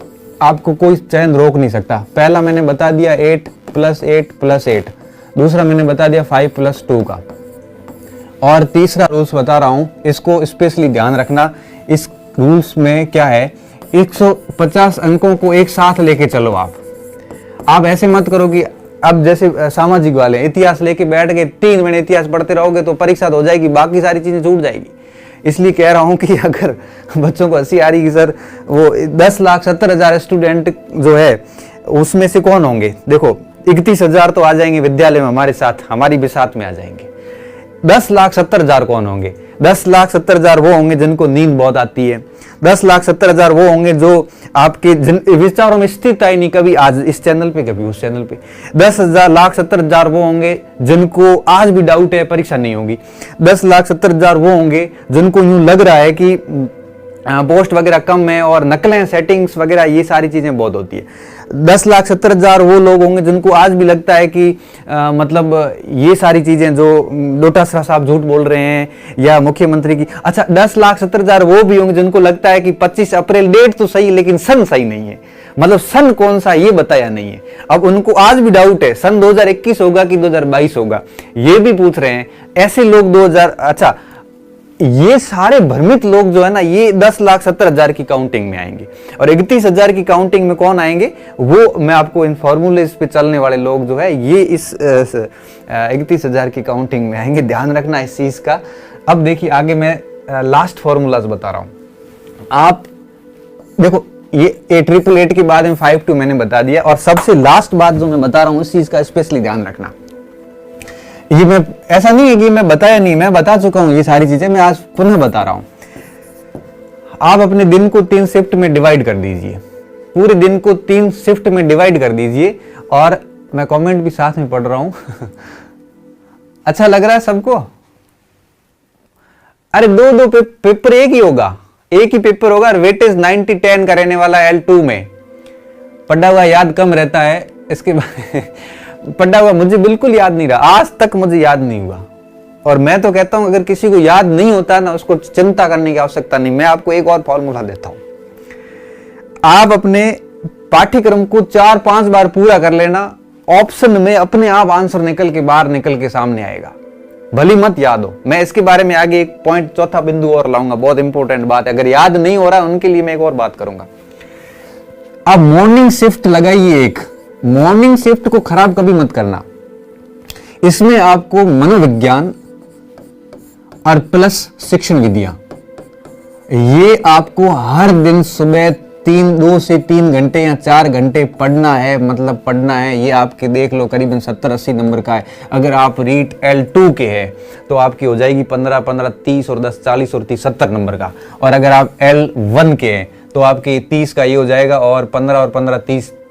आपको कोई चैन रोक नहीं सकता। पहला मैंने बता दिया 8+8+8, दूसरा मैंने बता दिया 5+2 का, और तीसरा रूल्स बता रहा हूं, इसको स्पेशली ध्यान रखना। इस रूल्स में क्या है, 150 अंकों को एक साथ लेके चलो। आप ऐसे मत करो कि अब जैसे सामाजिक वाले इतिहास लेके बैठ गए, 3 महीने इतिहास पढ़ते रहोगे तो परीक्षा हो जाएगी, बाकी सारी चीजें छूट जाएगी। इसलिए कह रहा हूं कि अगर बच्चों को हंसी आ रही कि सर वो 10,70,000 स्टूडेंट जो है उसमें से कौन होंगे, देखो 31,000 तो आ जाएंगे विद्यालय में हमारे साथ, हमारी भी साथ में आ जाएंगे। 10,70,000 कौन होंगे, 10,70,000 वो होंगे जिनको नींद बहुत आती है। 10,70,000 वो होंगे जो आपके विचारों में स्थित आई नहीं, कभी आज इस चैनल पे कभी उस चैनल पे। 10,70,000 वो होंगे जिनको आज भी डाउट है परीक्षा नहीं होगी। 10,70,000 वो होंगे जिनको यूं लग रहा है कि पोस्ट वगैरह कम है और नकलें, सेटिंग्स वगैरह ये सारी चीजें बहुत होती है। 10,70,000 वो लोग होंगे जिनको आज भी लगता है कि मतलब ये सारी चीजें जो डोटासरा साहब झूठ बोल रहे हैं या मुख्यमंत्री की। अच्छा, 10,70,000 वो भी होंगे जिनको लगता है कि 25 अप्रैल डेट तो सही लेकिन सन सही नहीं है, मतलब सन कौन सा ये बताया नहीं है। अब उनको आज भी डाउट है सन 2021 होगा कि 2022 होगा, ये भी पूछ रहे हैं। ऐसे लोग 2000, अच्छा ये सारे भ्रमित लोग जो है ना, ये 10,70,000 की काउंटिंग में आएंगे। और 31,000 की काउंटिंग में कौन आएंगे, वो मैं आपको इन फॉर्मूले पे चलने वाले लोग जो है ये इस 31,000 की काउंटिंग में आएंगे। ध्यान रखना इस चीज का। अब देखिए आगे मैं लास्ट फॉर्मूलाज बता रहा हूं। आप देखो ये 888 के बाद में 5-2 मैंने बता दिया, और सबसे लास्ट बात जो मैं बता रहा हूं इस चीज का स्पेशली ध्यान रखना। ये मैं ऐसा नहीं है कि मैं बताया नहीं, मैं बता चुका हूं ये सारी चीजें, मैं आज पुनः बता रहा हूं। आप अपने दिन को 3 शिफ्ट में डिवाइड कर दीजिए, पूरे दिन को 3 शिफ्ट में डिवाइड कर दीजिए। और मैं कमेंट भी साथ में पढ़ रहा हूं अच्छा लग रहा है सबको? अरे 2 पेपर एक ही होगा, एक ही पेपर होगा। वेटेज 90-10 का रहने वाला L2 में। पढ़ा हुआ याद कम रहता है, इसके बाद पढ़ा हुआ मुझे बिल्कुल याद नहीं रहा, आज तक मुझे याद नहीं हुआ। और मैं तो कहता हूं अगर किसी को याद नहीं होता ना, उसको चिंता करने की आवश्यकता नहीं। मैं आपको एक और फॉर्मूला देता हूं, आप अपने पाठ्यक्रम को 4-5 बार पूरा कर लेना, ऑप्शन में अपने आप आंसर निकल के बाहर निकल के सामने आएगा, भली मत याद हो। मैं इसके बारे में आगे एक पॉइंट, चौथा बिंदु और लाऊंगा, बहुत इंपॉर्टेंट बात है। अगर याद नहीं हो रहा उनके लिए मैं एक और बात करूंगा। अब मॉर्निंग शिफ्ट लगाइए, एक मॉर्निंग शिफ्ट को खराब कभी मत करना। इसमें आपको मनोविज्ञान और प्लस शिक्षण विधियां, ये आपको हर दिन सुबह 2 से 3 घंटे या 4 घंटे पढ़ना है, मतलब पढ़ना है। ये आपके देख लो करीबन 70-80 नंबर का है। अगर आप रीट L2 के हैं तो आपकी हो जाएगी 15-15 30 और 10 40 और 30 70 नंबर का। और अगर आप L1 के हैं तो आपके 30 का ये हो जाएगा, और 15 और 15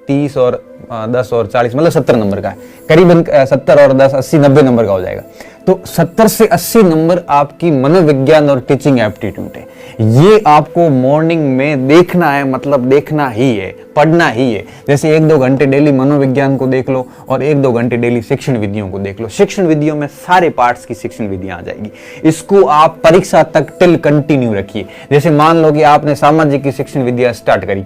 30 और 10 और 40 मतलब 70 नंबर का है। करीबन 70 और 10 80 90 नंबर का हो जाएगा। तो 70 से 80 नंबर आपकी मनोविज्ञान और टीचिंग एप्टीट्यूड है। ये आपको मॉर्निंग में देखना है, मतलब देखना ही है, पढ़ना ही है। जैसे 1-2 घंटे डेली मनोविज्ञान को देख लो और 1-2 घंटे डेली शिक्षण विधियों को देख लो। शिक्षण विधियों में सारे पार्ट्स की शिक्षण विधियां आ जाएगी। इसको आप परीक्षा तक टिल कंटिन्यू रखिए। जैसे मान लो कि आपने सामाजिक की शिक्षण विधियां स्टार्ट करी,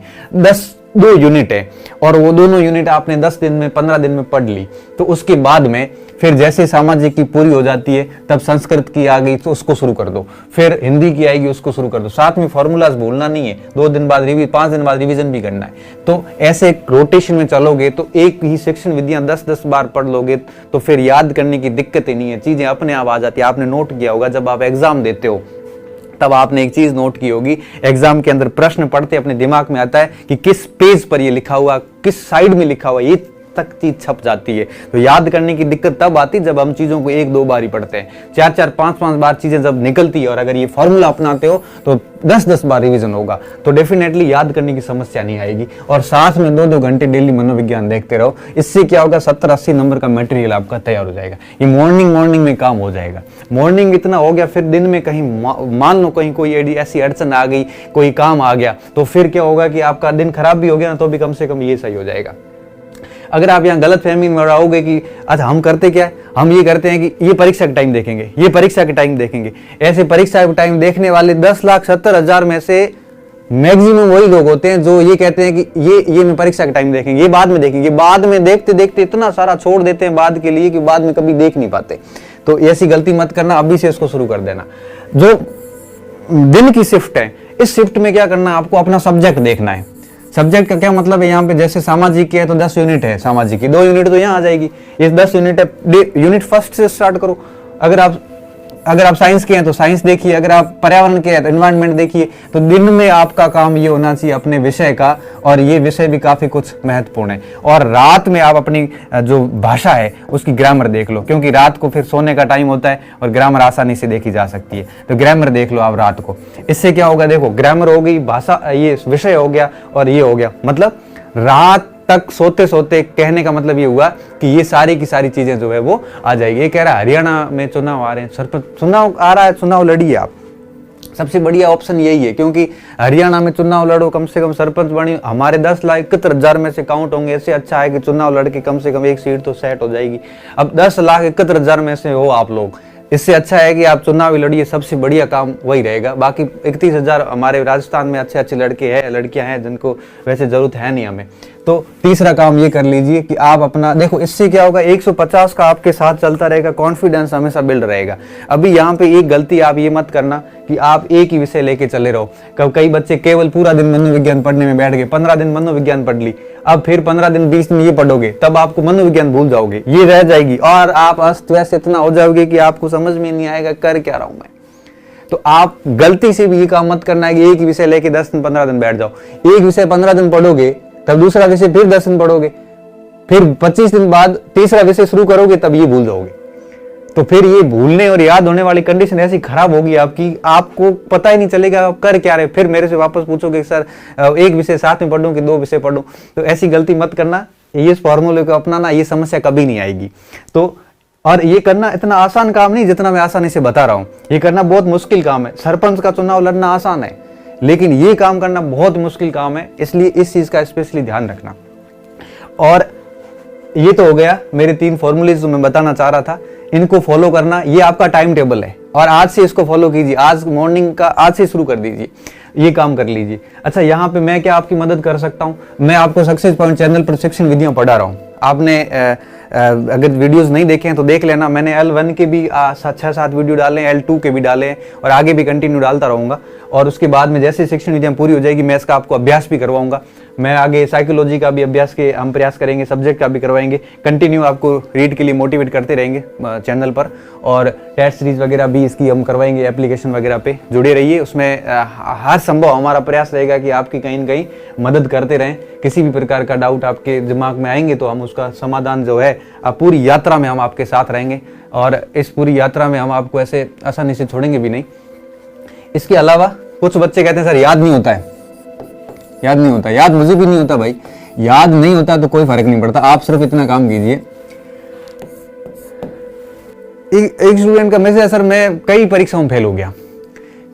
2 यूनिट है और वो दोनों यूनिट आपने 10 दिन में 15 दिन में पढ़ ली, तो उसके बाद में फिर जैसे सामाजिक की पूरी हो जाती है तब संस्कृत की आ गई तो उसको शुरू कर दो, फिर हिंदी की आएगी उसको शुरू कर दो। साथ में फॉर्मूलाज भूलना नहीं है, 2 दिन बाद 5 दिन बाद रिवीजन भी करना है। तो ऐसे रोटेशन में चलोगे तो एक ही शिक्षण विधियां 10-10 बार पढ़ लोगे तो फिर याद करने की दिक्कत ही नहीं है, चीजें अपने आप आ जाती है। आपने नोट किया होगा जब आप एग्जाम देते हो तब आपने एक चीज नोट की होगी, एग्जाम के अंदर प्रश्न पढ़ते अपने दिमाग में आता है कि किस पेज पर ये लिखा हुआ, किस साइड में लिखा हुआ, ये तक चीज छप जाती है। तो याद करने की दिक्कत तब आती जब हम चीजों को 1-2 बार ही पढ़ते हैं। 4-4 5-5 बार चीजें जब निकलती है और अगर ये फॉर्मूला अपनाते हो तो 10-10 बार रिवीजन होगा, तो डेफिनेटली याद करने की समस्या नहीं आएगी। और साथ में 2-2 घंटे डेली मनोविज्ञान देखते रहो। इससे क्या होगा, 70-80 नंबर का मटेरियल आपका तैयार हो जाएगा। ये मॉर्निंग में काम हो जाएगा। मॉर्निंग इतना हो गया, फिर दिन में कहीं मान लो कहीं कोई ऐसी अड़चन आ गई, कोई काम आ गया, तो फिर क्या होगा कि आपका दिन खराब भी हो गया ना तो भी कम से कम ये सही हो जाएगा। अगर आप यहाँ गलत फहमी में रहोगे कि अच्छा हम करते क्या है, हम ये करते हैं कि ये परीक्षा का टाइम देखेंगे, ये परीक्षा का टाइम देखेंगे। ऐसे परीक्षा का टाइम देखने वाले 10,70,000 में से मैक्सिमम वही लोग होते हैं जो ये कहते हैं कि ये मैं परीक्षा का टाइम देखेंगे, ये बाद में देखेंगे। बाद में देखते देखते इतना सारा छोड़ देते हैं बाद के लिए कि बाद में कभी देख नहीं पाते। तो ऐसी गलती मत करना, अभी से इसको शुरू कर देना। जो दिन की शिफ्ट है, इस शिफ्ट में क्या करना है, आपको अपना सब्जेक्ट देखना है। सब्जेक्ट का क्या मतलब है, यहाँ पे जैसे सामाजिक की है तो 10 यूनिट है सामाजिक की, 2 यूनिट तो यहाँ आ जाएगी। ये 10 यूनिट है, यूनिट फर्स्ट से स्टार्ट करो। अगर आप साइंस के हैं तो साइंस देखिए, अगर आप पर्यावरण के हैं तो एनवायरनमेंट देखिए। तो दिन में आपका काम ये होना चाहिए अपने विषय का, और ये विषय भी काफी कुछ महत्वपूर्ण है। और रात में आप अपनी जो भाषा है उसकी ग्रामर देख लो, क्योंकि रात को फिर सोने का टाइम होता है और ग्रामर आसानी से देखी जा सकती है। तो ग्रामर देख लो आप रात को। इससे क्या होगा, देखो ग्रामर हो गई, भाषा, ये विषय हो गया और ये हो गया, मतलब रात तक सोते सोते, कहने का मतलब ये हुआ कि ये सारी की सारी चीजें जो है वो आ जाएगी। ये कह रहा है हरियाणा में चुनाव आ रहे हैं, सरपंच चुनाव आ रहा है, चुनाव लड़िए आप। सबसे बढ़िया ऑप्शन यही है, क्योंकि हरियाणा में चुनाव लड़ो, कम से कम सरपंच बनी, हमारे 10,71,000 में से काउंट होंगे। ऐसे अच्छा है कि चुनाव लड़के कम से कम एक सीट तो सेट हो जाएगी। अब 10,71,000 में से हो आप लोग, इससे अच्छा है कि आप चुनाव लड़िए, सबसे बढ़िया काम वही रहेगा। बाकी 31,000 हमारे राजस्थान में अच्छे अच्छे लड़के हैं, लड़कियां हैं जिनको वैसे जरूरत है नहीं हमें। तो तीसरा काम ये कर लीजिए कि आप अपना देखो, इससे क्या होगा, 150 का आपके साथ चलता रहेगा, कॉन्फिडेंस हमेशा बिल्ड रहेगा। अभी यहाँ पे एक गलती आप ये मत करना कि आप एक ही विषय लेके चले रहो। कई बच्चे केवल पूरा दिन मनोविज्ञान पढ़ने में बैठ गए, 15 दिन मनोविज्ञान पढ़ ली, अब फिर 15 दिन 20 दिन ये पढ़ोगे, तब आपको मनोविज्ञान भूल जाओगे, ये रह जाएगी और आप अस्त व्यस्त इतना हो जाओगे कि आपको समझ में नहीं आएगा कर क्या रहा हूं मैं। तो आप गलती से भी ये काम मत करना है कि एक ही विषय लेके 10 दिन 15 दिन बैठ जाओ। एक विषय 15 दिन पढ़ोगे, तब दूसरा विषय फिर 10 दिन पढ़ोगे, फिर 25 दिन बाद तीसरा विषय शुरू करोगे, तब ये भूल जाओगे। तो फिर ये भूलने और याद होने वाली कंडीशन ऐसी खराब होगी आपकी, आपको पता ही नहीं चलेगा आप कर क्या रहे। फिर मेरे से वापस पूछोगे सर एक विषय साथ में पढ़ूं कि 2 विषय पढ़ूं। तो ऐसी गलती मत करना, ये फॉर्मूले को अपनाना, ये समस्या कभी नहीं आएगी। तो और ये करना इतना आसान काम नहीं जितना मैं आसानी से बता रहा हूं, ये करना बहुत मुश्किल काम है। सरपंच का चुनाव लड़ना आसान है, लेकिन ये काम करना बहुत मुश्किल काम है, इसलिए इस चीज का स्पेशली ध्यान रखना। और ये तो हो गया मेरे 3 फॉर्मूलेज जो मैं बताना चाह रहा था, इनको फॉलो करना, ये आपका टाइम टेबल है और आज से इसको फॉलो कीजिए। आज मॉर्निंग का आज से शुरू कर दीजिए, ये काम कर लीजिए। अच्छा, यहाँ पे मैं क्या आपकी मदद कर सकता हूँ? मैं आपको सक्सेस पॉइंट चैनल पर शिक्षण विधियां पढ़ा रहा हूँ। आपने अगर वीडियोस नहीं देखे हैं तो देख लेना। मैंने L1 के भी 6-7 वीडियो डाले हैं, L2 के भी डाले हैं और आगे भी कंटिन्यू डालता रहूंगा। और उसके बाद में जैसे शिक्षण विधियां पूरी हो जाएगी मैं इसका आपको अभ्यास भी करवाऊंगा। मैं आगे साइकोलॉजी का भी अभ्यास के हम प्रयास करेंगे, सब्जेक्ट का भी करवाएंगे। कंटिन्यू आपको रीड के लिए मोटिवेट करते रहेंगे चैनल पर, और टेस्ट सीरीज वगैरह भी इसकी हम करवाएंगे। एप्लीकेशन वगैरह पे जुड़े रहिए, उसमें हर संभव हमारा प्रयास रहेगा कि आपकी कहीं न कहीं मदद करते रहें। किसी भी प्रकार का डाउट आपके दिमाग में आएंगे तो हम उसका समाधान जो है पूरी यात्रा में हम आपके साथ रहेंगे, और इस पूरी यात्रा में हम आपको ऐसे आसानी से छोड़ेंगे भी नहीं। इसके अलावा कुछ बच्चे कहते हैं सर याद नहीं होता है, याद नहीं होता। याद मुझे भी नहीं होता भाई, याद नहीं होता तो कोई फर्क नहीं पड़ता। आप सिर्फ इतना काम कीजिए। एक स्टूडेंट का मैसेज है, सर मैं कई परीक्षाओं में फेल हो गया।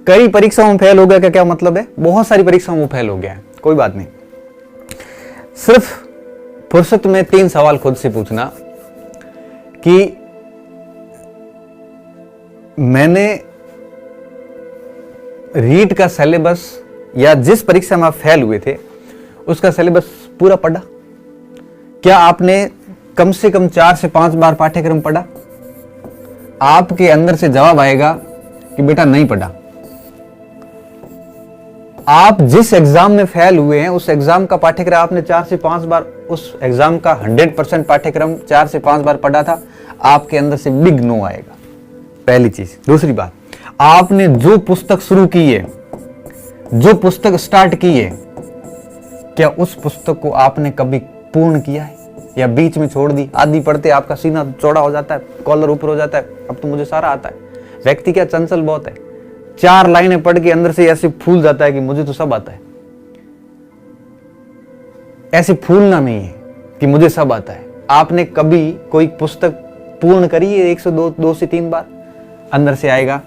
कई परीक्षाओं में फेल हो गया का क्या मतलब है? बहुत सारी परीक्षाओं में फेल हो गया है, कोई बात नहीं। सिर्फ फुर्सत में 3 सवाल खुद से पूछना कि मैंने रीट का सिलेबस या जिस परीक्षा में आप फेल हुए थे उसका सिलेबस पूरा पढ़ा? क्या आपने कम से कम 4 से 5 बार पाठ्यक्रम पढ़ा? आपके अंदर से जवाब आएगा कि बेटा नहीं पढ़ा। आप जिस एग्जाम में फेल हुए हैं उस एग्जाम का पाठ्यक्रम आपने 4 से 5 बार, उस एग्जाम का 100% पाठ्यक्रम 4 से 5 बार पढ़ा था, आपके अंदर से बिग नो आएगा, पहली चीज। दूसरी बात, आपने जो पुस्तक शुरू की है, जो पुस्तक स्टार्ट की है, क्या उस पुस्तक को आपने कभी पूर्ण किया है या बीच में छोड़ दी? आधी पढ़ते आपका सीना चौड़ा हो जाता है, कॉलर ऊपर हो जाता है, अब तो मुझे सारा आता है। व्यक्ति क्या चंचल बहुत है, 4 लाइनें पढ़ के अंदर से ऐसे फूल जाता है कि मुझे तो सब आता है। ऐसे फूलना नहीं है कि मुझे सब आता है। आपने कभी कोई पुस्तक पूर्ण करी है 102 से 3 बार? अंदर से आएगा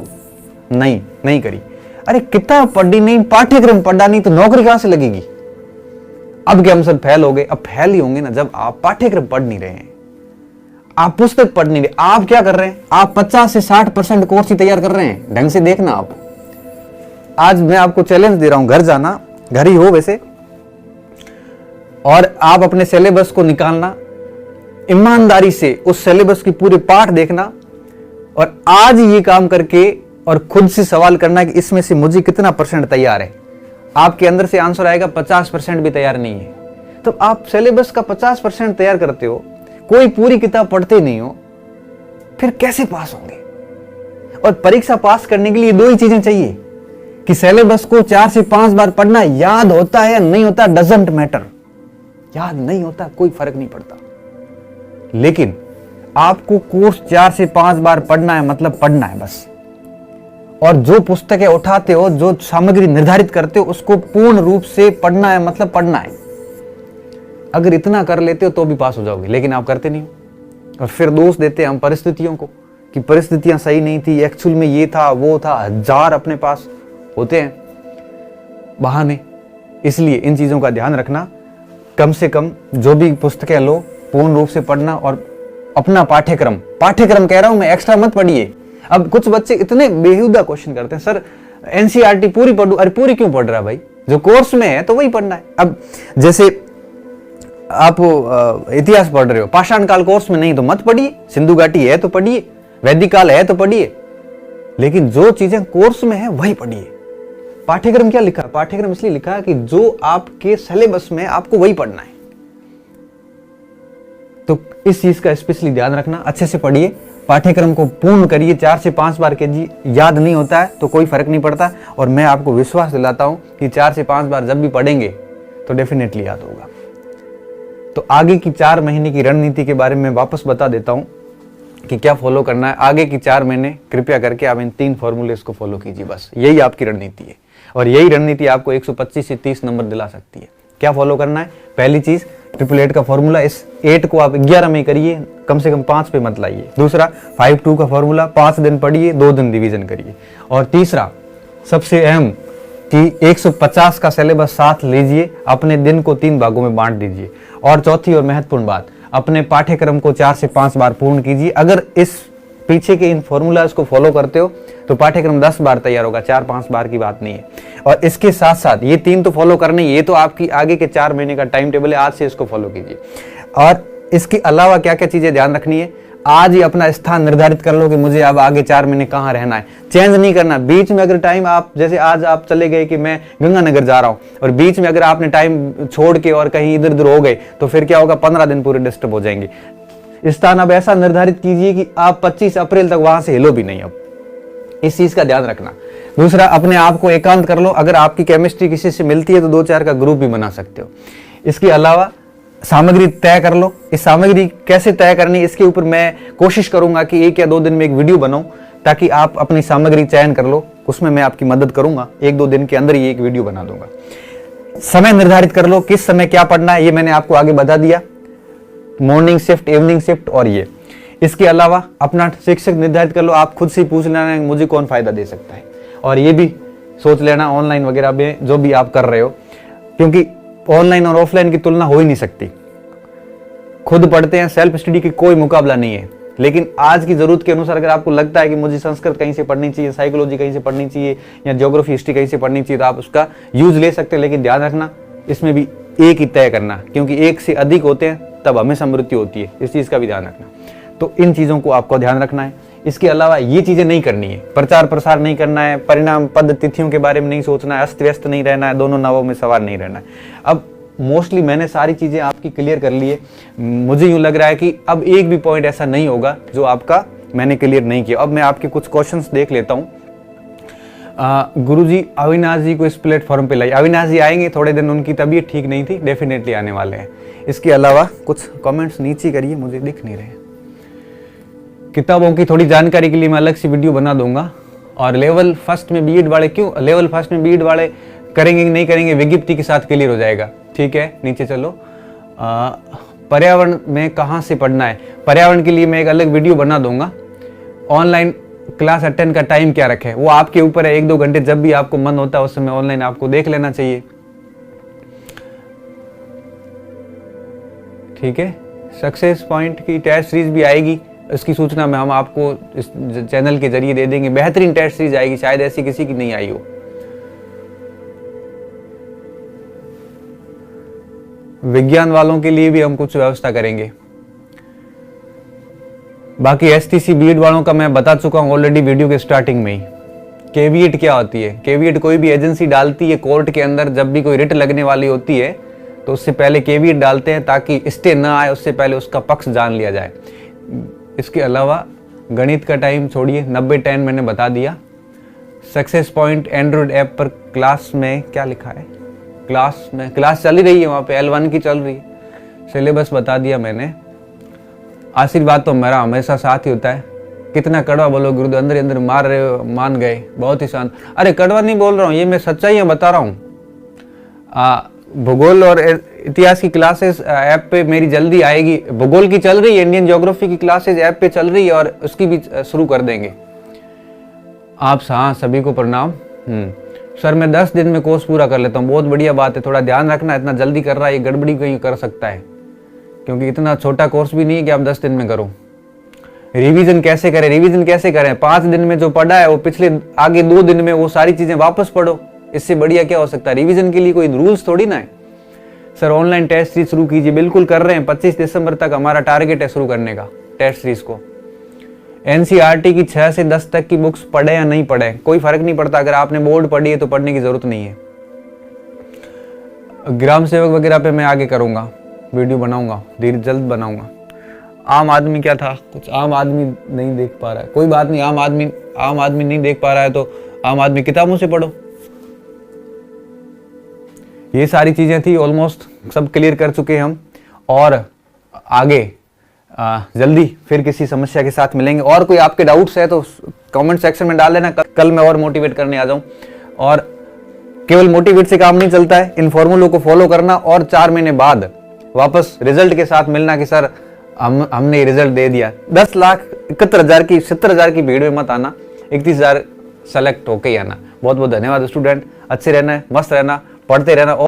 नहीं करी। अरे किताब पढ़ी नहीं, पाठ्यक्रम पढ़ा नहीं, तो नौकरी कहां से लगेगी? अब क्या हम सब फेल हो गए? अब फेल ही होंगे ना जब आप पाठ्यक्रम पढ़ नहीं रहे हैं, आप पुस्तक पढ़ नहीं रहे। आप क्या कर रहे हैं? आप 50 से 60% कोर्स ही तैयार कर रहे हैं। ढंग से देखना। आप आज मैं आपको चैलेंज दे रहा हूं, घर जाना, घर ही हो वैसे, और आप अपने सिलेबस को निकालना, ईमानदारी से उस सिलेबस की पूरे पाठ देखना, और आज ये काम करके और खुद से सवाल करना कि इसमें से मुझे कितना % तैयार है। आपके अंदर से आंसर आएगा 50% भी तैयार नहीं है। तो आप सिलेबस का 50% तैयार करते हो, कोई पूरी किताब पढ़ते नहीं हो, फिर कैसे पास होंगे? और परीक्षा पास करने के लिए 2 ही चीजें चाहिए कि सिलेबस को 4 से 5 बार पढ़ना। याद होता है या नहीं होता डजंट मैटर, याद नहीं होता कोई फर्क नहीं पड़ता, लेकिन आपको कोर्स 4 से 5 बार पढ़ना है, मतलब पढ़ना है बस। और जो पुस्तकें उठाते हो, जो सामग्री निर्धारित करते हो, उसको पूर्ण रूप से पढ़ना है, मतलब पढ़ना है। अगर इतना कर लेते हो तो भी पास हो जाओगे, लेकिन आप करते नहीं हो। और फिर दोष देते हैं हम परिस्थितियों को कि परिस्थितियां सही नहीं थी, एक्चुअल में ये था वो था, 1000 अपने पास होते हैं बहाने। इसलिए इन चीजों का ध्यान रखना। कम से कम जो भी पुस्तकें लो पूर्ण रूप से पढ़ना, और अपना पाठ्यक्रम कह रहा हूं मैं, एक्स्ट्रा मत पढ़िए। अब कुछ बच्चे इतने बेहुदा क्वेश्चन करते हैं, सर एनसीईआरटी पूरी पढ़ूं। अरे पूरी क्यों पढ़ रहा है भाई? जो कोर्स में है तो वही पढ़ना है। अब जैसे आप इतिहास पढ़ रहे हो, पाषाण काल कोर्स में नहीं तो मत पढ़िए, सिंधु घाटी है तो पढ़िए, वैदिक काल है तो पढ़िए, लेकिन जो चीजें कोर्स में है वही पढ़िए। पाठ्यक्रम क्या लिखा? पाठ्यक्रम इसलिए लिखा है कि जो आपके सिलेबस में आपको वही पढ़ना है। तो इस चीज का स्पेशली ध्यान रखना, अच्छे से पढ़िए, पाठ्यक्रम को पूर्ण करिए, 4 से 5 बार कीजिए। याद नहीं होता है तो कोई फर्क नहीं पड़ता, और मैं आपको विश्वास दिलाता हूं कि 4 से 5 बार जब भी पढ़ेंगे तो डेफिनेटली याद होगा। तो आगे की 4 महीने की रणनीति के बारे में वापस बता देता हूं कि क्या फॉलो करना है। आगे की 4 महीने कृपया करके आप इन 3 फॉर्मूलेस को फॉलो कीजिए, बस यही आपकी रणनीति है, और यही रणनीति आपको 125 से 30 नंबर दिला सकती है। क्या फॉलो करना है? पहली चीज 888 का फॉर्मूला, इस 8 को आप 11 में करिए, कम से कम 5 पे मत लाइए। दूसरा 5-2 का फॉर्मूला, 5 दिन पढ़िए, 2 दिन रिवीजन करिए। और तीसरा सबसे अहम कि 150 का सिलेबस साथ लीजिए, अपने दिन को 3 भागों में बांट दीजिए। और चौथी और महत्वपूर्ण बात, अपने पाठ्यक्रम को 4 से 5 बार पूर्ण कीजिए। अगर इस पीछे के इन फॉर्मूलाज को फॉलो करते हो तो पाठ्यक्रम 10 बार तैयार होगा, 4-5 बार की बात नहीं है। और इसके साथ साथ ये 3 तो फॉलो करने, ये तो आपकी आगे के 4 महीने का टाइम टेबल है, आज से इसको फॉलो कीजिए। और इसके अलावा क्या क्या चीजें ध्यान रखनी है, आज ही अपना स्थान निर्धारित कर लो कि मुझे अब आगे 4 महीने कहाँ रहना है, चेंज नहीं करना। बीच में अगर टाइम आप, जैसे आज आप चले गए कि मैं गंगानगर जा रहा हूँ, और बीच में अगर आपने टाइम छोड़ के और कहीं इधर उधर हो गए तो फिर क्या होगा, 15 दिन पूरे डिस्टर्ब हो जाएंगे। स्थान अब ऐसा निर्धारित कीजिए कि आप 25 अप्रैल तक वहां से हिलो भी नहीं। अब इस चीज का ध्यान रखना। दूसरा, अपने आप को एकांत कर लो। अगर आपकी केमिस्ट्री किसी से मिलती है तो 2-4 का ग्रुप भी बना सकते हो। इसके अलावा सामग्री तय कर लो। इस सामग्री कैसे तय करनी, इसके ऊपर मैं कोशिश करूंगा कि 1 या 2 दिन में एक वीडियो बनाऊं, ताकि आप अपनी सामग्री चयन कर लो। उसमें मैं आपकी मदद करूंगा, 1-2 दिन के अंदर ही एक वीडियो बना दूंगा। समय निर्धारित कर लो, किस समय क्या पढ़ना है, ये मैंने आपको आगे बता दिया। मॉर्निंग शिफ्ट, इवनिंग शिफ्ट और ये। इसके अलावा अपना शिक्षक निर्धारित कर लो। आप खुद से पूछ लेना मुझे कौन फायदा दे सकता है, और ये भी सोच लेना ऑनलाइन वगैरह में जो भी आप कर रहे हो, क्योंकि ऑनलाइन और ऑफलाइन की तुलना हो ही नहीं सकती। खुद पढ़ते हैं, सेल्फ स्टडी की कोई मुकाबला नहीं है। लेकिन आज की जरूरत के अनुसार अगर आपको लगता है कि मुझे संस्कृत कहीं से पढ़नी चाहिए, साइकोलॉजी कहीं से पढ़नी चाहिए, या ज्योग्राफी हिस्ट्री कहीं से पढ़नी चाहिए, तो आप उसका यूज ले सकते हैं। लेकिन ध्यान रखना, इसमें भी एक ही तय करना, क्योंकि एक से अधिक होते हैं तब हमेशा मृत्यु होती है। इस चीज का भी ध्यान रखना। तो इन चीजों को आपको ध्यान रखना है। इसके अलावा ये चीजें नहीं करनी है, प्रचार प्रसार नहीं करना है, परिणाम पद तिथियों के बारे में नहीं सोचना है, अस्त व्यस्त नहीं रहना है, दोनों नावों में सवार नहीं रहना है। अब मोस्टली मैंने सारी चीजें आपकी क्लियर कर ली है। मुझे यूं लग रहा है कि अब एक भी पॉइंट ऐसा नहीं होगा जो आपका मैंने क्लियर नहीं किया। अब मैं आपके कुछ क्वेश्चंस देख लेता हूं। गुरुजी, अविनाश जी को इस प्लेटफॉर्म पे लाइए। अविनाश जी आएंगे, थोड़े दिन उनकी तबीयत ठीक नहीं थी, डेफिनेटली आने वाले हैं। इसके अलावा कुछ कमेंट्स नीचे करिए, मुझे दिख नहीं रहे। किताबों की थोड़ी जानकारी के लिए मैं अलग से वीडियो बना दूंगा। और लेवल फर्स्ट में बीएड वाले, क्यों लेवल फर्स्ट में बीएड वाले करेंगे कि नहीं करेंगे, विज्ञप्ति के साथ क्लियर हो जाएगा। ठीक है, नीचे चलो। पर्यावरण में कहाँ से पढ़ना है, पर्यावरण के लिए मैं एक अलग वीडियो बना दूंगा। ऑनलाइन क्लास अटेंड का टाइम क्या रखें, वो आपके ऊपर है। 1-2 घंटे जब भी आपको मन होता है उस समय ऑनलाइन आपको देख लेना चाहिए। ठीक है, सक्सेस पॉइंट की टेस्ट सीरीज भी आएगी, इसकी सूचना में हम आपको इस चैनल के जरिए दे देंगे। बेहतरीन टेस्ट सीरीज आएगी, शायद ऐसी किसी की नहीं आई हो। विज्ञान वालों के लिए भी हम कुछ व्यवस्था करेंगे। बाकी एसटीसी बीएड वालों का मैं बता चुका हूं ऑलरेडी वीडियो के स्टार्टिंग में ही। केवीएट क्या होती है, केवीएट कोई भी एजेंसी डालती है कोर्ट के अंदर। जब भी कोई रिट लगने वाली होती है तो उससे पहले केवीएट डालते हैं, ताकि स्टे ना आए, उससे पहले उसका पक्ष जान लिया जाए। इसके अलावा गणित का टाइम छोड़िए, 90-10 मैंने बता दिया। सक्सेस पॉइंट एंड्रॉइड ऐप पर क्लास में क्या लिखा है, क्लास में क्लास चल ही रही है, वहाँ पे L1 की चल रही है। सिलेबस बता दिया मैंने। आशीर्वाद तो मेरा हमेशा साथ ही होता है। कितना कड़वा बोलो गुरुदेव, अंदर अंदर मार रहे हो, मान गए, बहुत ही शांत। अरे कड़वा नहीं बोल रहा हूँ, ये मैं सच्चाई बता रहा हूँ। भूगोल और इतिहास की क्लासेस ऐप पे मेरी जल्दी आएगी। भूगोल की चल रही है, इंडियन ज्योग्राफी की क्लासेस ऐप पे चल रही है, और उसकी भी शुरू कर देंगे। आप हाँ, सभी को प्रणाम। सर मैं 10 दिन में कोर्स पूरा कर लेता हूँ, बहुत बढ़िया बात है। थोड़ा ध्यान रखना, इतना जल्दी कर रहा है, ये गड़बड़ी कहीं कर सकता है, क्योंकि इतना छोटा कोर्स भी नहीं है कि आप 10 दिन में करो। रिवीजन कैसे करें, रिवीजन कैसे करें, 5 दिन में जो पढ़ा है वो पिछले आगे 2 दिन में वो सारी चीजें वापस पढ़ो। इससे बढ़िया क्या हो सकता है। रिवीजन के लिए कोई रूल्स थोड़ी ना है। सर ऑनलाइन टेस्ट सीरीज शुरू कीजिए, बिल्कुल कर रहे हैं। 25 दिसंबर तक हमारा टारगेट है शुरू करने का टेस्ट सीरीज को। एनसीईआरटी की 6 से 10 तक की बुक्स पढ़े या नहीं पढ़े, कोई फर्क नहीं पड़ता। अगर आपने बोर्ड पढ़ी है तो पढ़ने की जरूरत नहीं है। ग्राम सेवक वगैरह पे मैं आगे करूंगा, वीडियो बनाऊंगा, धीरे जल्द बनाऊंगा। आम आदमी क्या था, कुछ आम आदमी नहीं देख पा रहा है, कोई बात नहीं। आम आदमी नहीं देख पा रहा है तो आम आदमी किताबों से पढ़ो। ये सारी चीजें थी, ऑलमोस्ट सब क्लियर कर चुके हैं हम। और आगे जल्दी फिर किसी समस्या के साथ मिलेंगे। और कोई आपके डाउट्स है तो कमेंट सेक्शन में डाल देना, कल मैं और मोटिवेट करने आ जाऊं। और केवल मोटिवेट से काम नहीं चलता है, इन फॉर्मूलों को फॉलो करना और 4 महीने बाद वापस रिजल्ट के साथ मिलना कि सर हमने रिजल्ट दे दिया। 10,71,000 की 70,000 की भीड़ में मत आना, 31,000 सेलेक्ट होके ही आना। बहुत बहुत धन्यवाद स्टूडेंट, अच्छे रहना है, मस्त रहना, पढ़ते रहना।